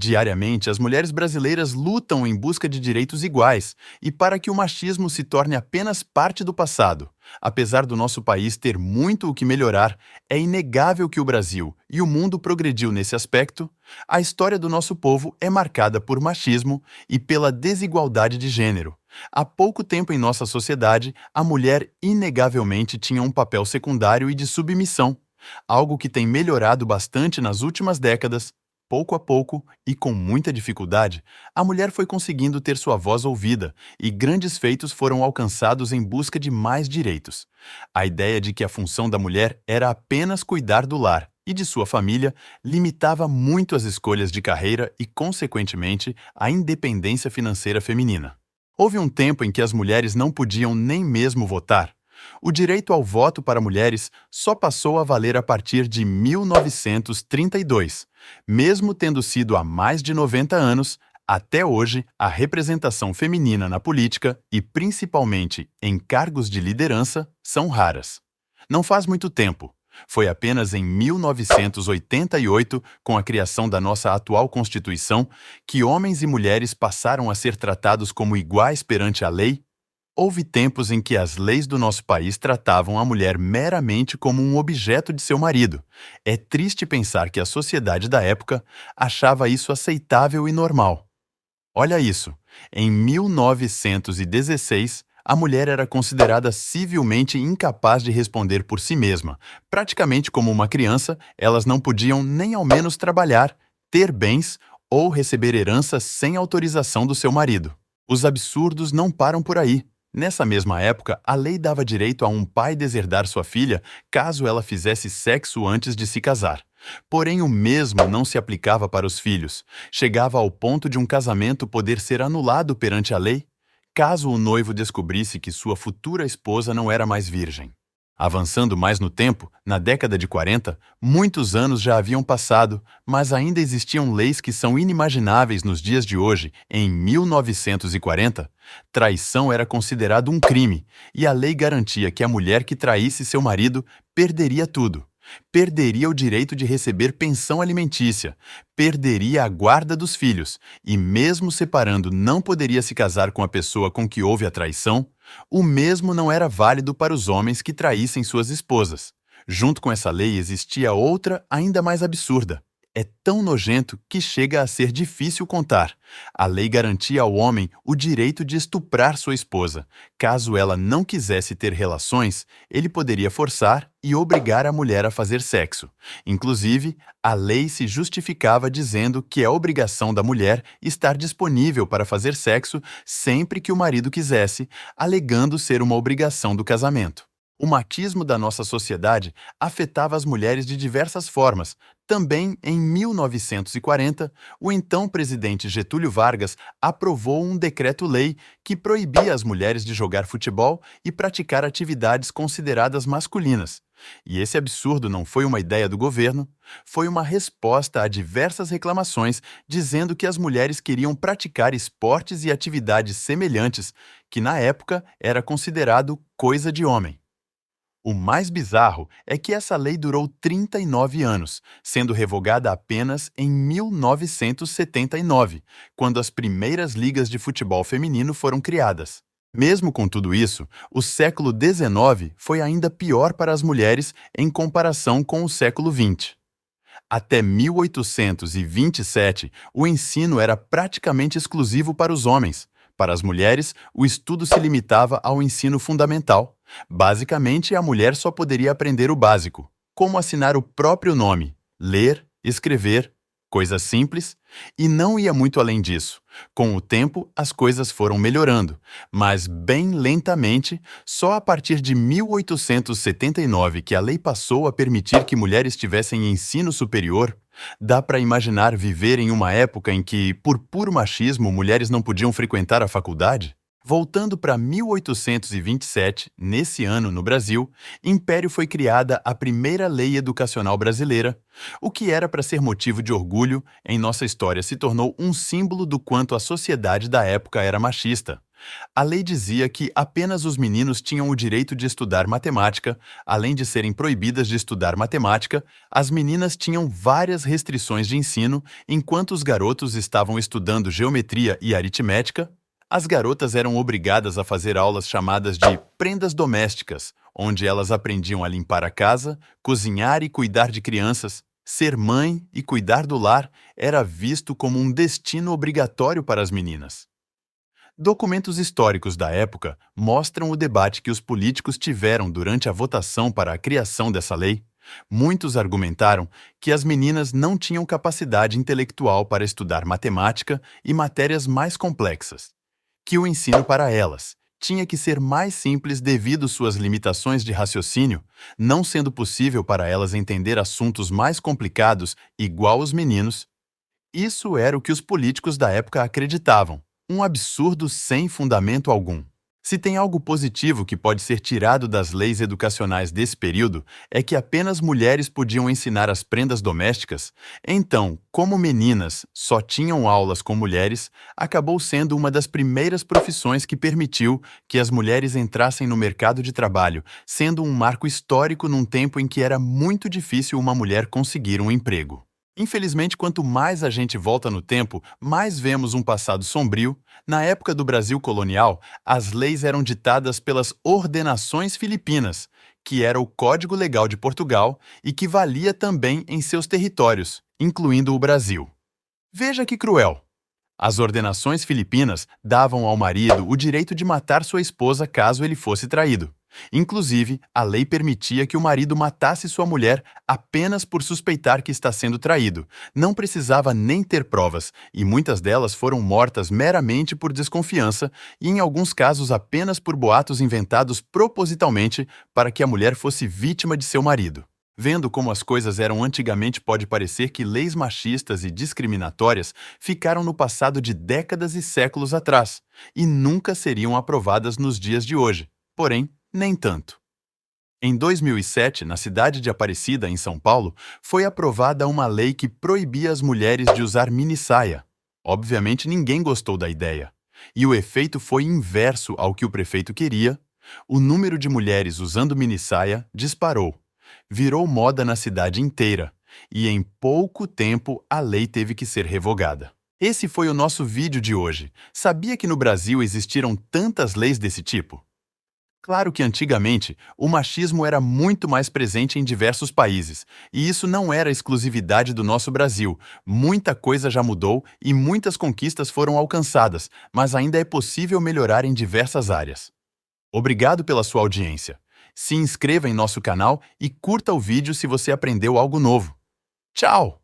Diariamente, as mulheres brasileiras lutam em busca de direitos iguais e para que o machismo se torne apenas parte do passado. Apesar do nosso país ter muito o que melhorar, é inegável que o Brasil e o mundo progrediu nesse aspecto. A história do nosso povo é marcada por machismo e pela desigualdade de gênero. Há pouco tempo em nossa sociedade, a mulher inegavelmente tinha um papel secundário e de submissão, algo que tem melhorado bastante nas últimas décadas. Pouco a pouco, e com muita dificuldade, a mulher foi conseguindo ter sua voz ouvida e grandes feitos foram alcançados em busca de mais direitos. A ideia de que a função da mulher era apenas cuidar do lar e de sua família limitava muito as escolhas de carreira e, consequentemente, a independência financeira feminina. Houve um tempo em que as mulheres não podiam nem mesmo votar. O direito ao voto para mulheres só passou a valer a partir de 1932. Mesmo tendo sido há mais de 90 anos, até hoje a representação feminina na política e principalmente em cargos de liderança são raras. Não faz muito tempo. Foi apenas em 1988, com a criação da nossa atual Constituição, que homens e mulheres passaram a ser tratados como iguais perante a lei. Houve tempos em que as leis do nosso país tratavam a mulher meramente como um objeto de seu marido. É triste pensar que a sociedade da época achava isso aceitável e normal. Olha isso, em 1916, a mulher era considerada civilmente incapaz de responder por si mesma. Praticamente como uma criança, elas não podiam nem ao menos trabalhar, ter bens ou receber herança sem autorização do seu marido. Os absurdos não param por aí. Nessa mesma época, a lei dava direito a um pai deserdar sua filha caso ela fizesse sexo antes de se casar. Porém, o mesmo não se aplicava para os filhos. Chegava ao ponto de um casamento poder ser anulado perante a lei, caso o noivo descobrisse que sua futura esposa não era mais virgem. Avançando mais no tempo, na década de 40, muitos anos já haviam passado, mas ainda existiam leis que são inimagináveis nos dias de hoje. Em 1940, traição era considerado um crime, e a lei garantia que a mulher que traísse seu marido perderia tudo. Perderia o direito de receber pensão alimentícia, perderia a guarda dos filhos e, mesmo separando, não poderia se casar com a pessoa com que houve a traição. O mesmo não era válido para os homens que traíssem suas esposas. Junto com essa lei existia outra ainda mais absurda. É tão nojento que chega a ser difícil contar. A lei garantia ao homem o direito de estuprar sua esposa. Caso ela não quisesse ter relações, ele poderia forçar e obrigar a mulher a fazer sexo. Inclusive, a lei se justificava dizendo que é obrigação da mulher estar disponível para fazer sexo sempre que o marido quisesse, alegando ser uma obrigação do casamento. O machismo da nossa sociedade afetava as mulheres de diversas formas. Também, em 1940, o então presidente Getúlio Vargas aprovou um decreto-lei que proibia as mulheres de jogar futebol e praticar atividades consideradas masculinas. E esse absurdo não foi uma ideia do governo, foi uma resposta a diversas reclamações dizendo que as mulheres queriam praticar esportes e atividades semelhantes, que na época era considerado coisa de homem. O mais bizarro é que essa lei durou 39 anos, sendo revogada apenas em 1979, quando as primeiras ligas de futebol feminino foram criadas. Mesmo com tudo isso, o século XIX foi ainda pior para as mulheres em comparação com o século XX. Até 1827, o ensino era praticamente exclusivo para os homens. Para as mulheres, o estudo se limitava ao ensino fundamental. Basicamente, a mulher só poderia aprender o básico, como assinar o próprio nome, ler, escrever, coisas simples, e não ia muito além disso. Com o tempo, as coisas foram melhorando, mas bem lentamente, só a partir de 1879 que a lei passou a permitir que mulheres tivessem ensino superior. Dá para imaginar viver em uma época em que, por puro machismo, mulheres não podiam frequentar a faculdade? Voltando para 1827, nesse ano no Brasil, Império foi criada a primeira lei educacional brasileira. O que era para ser motivo de orgulho em nossa história se tornou um símbolo do quanto a sociedade da época era machista. A lei dizia que apenas os meninos tinham o direito de estudar matemática. Além de serem proibidas de estudar matemática, as meninas tinham várias restrições de ensino, enquanto os garotos estavam estudando geometria e aritmética. As garotas eram obrigadas a fazer aulas chamadas de prendas domésticas, onde elas aprendiam a limpar a casa, cozinhar e cuidar de crianças. Ser mãe e cuidar do lar era visto como um destino obrigatório para as meninas. Documentos históricos da época mostram o debate que os políticos tiveram durante a votação para a criação dessa lei. Muitos argumentaram que as meninas não tinham capacidade intelectual para estudar matemática e matérias mais complexas, que o ensino para elas tinha que ser mais simples devido suas limitações de raciocínio, não sendo possível para elas entender assuntos mais complicados igual os meninos. Isso era o que os políticos da época acreditavam, um absurdo sem fundamento algum. Se tem algo positivo que pode ser tirado das leis educacionais desse período, é que apenas mulheres podiam ensinar as prendas domésticas. Então, como meninas só tinham aulas com mulheres, acabou sendo uma das primeiras profissões que permitiu que as mulheres entrassem no mercado de trabalho, sendo um marco histórico num tempo em que era muito difícil uma mulher conseguir um emprego. Infelizmente, quanto mais a gente volta no tempo, mais vemos um passado sombrio. Na época do Brasil colonial, as leis eram ditadas pelas Ordenações Filipinas, que era o Código Legal de Portugal e que valia também em seus territórios, incluindo o Brasil. Veja que cruel! As Ordenações Filipinas davam ao marido o direito de matar sua esposa caso ele fosse traído. Inclusive, a lei permitia que o marido matasse sua mulher apenas por suspeitar que está sendo traído. Não precisava nem ter provas, e muitas delas foram mortas meramente por desconfiança e, em alguns casos, apenas por boatos inventados propositalmente para que a mulher fosse vítima de seu marido. Vendo como as coisas eram antigamente, pode parecer que leis machistas e discriminatórias ficaram no passado de décadas e séculos atrás e nunca seriam aprovadas nos dias de hoje. Porém, nem tanto. Em 2007, na cidade de Aparecida, em São Paulo, foi aprovada uma lei que proibia as mulheres de usar minissaia. Obviamente, ninguém gostou da ideia. E o efeito foi inverso ao que o prefeito queria. O número de mulheres usando minissaia disparou. Virou moda na cidade inteira. E em pouco tempo, a lei teve que ser revogada. Esse foi o nosso vídeo de hoje. Sabia que no Brasil existiram tantas leis desse tipo? Claro que antigamente, o machismo era muito mais presente em diversos países, e isso não era exclusividade do nosso Brasil. Muita coisa já mudou e muitas conquistas foram alcançadas, mas ainda é possível melhorar em diversas áreas. Obrigado pela sua audiência. Se inscreva em nosso canal e curta o vídeo se você aprendeu algo novo. Tchau!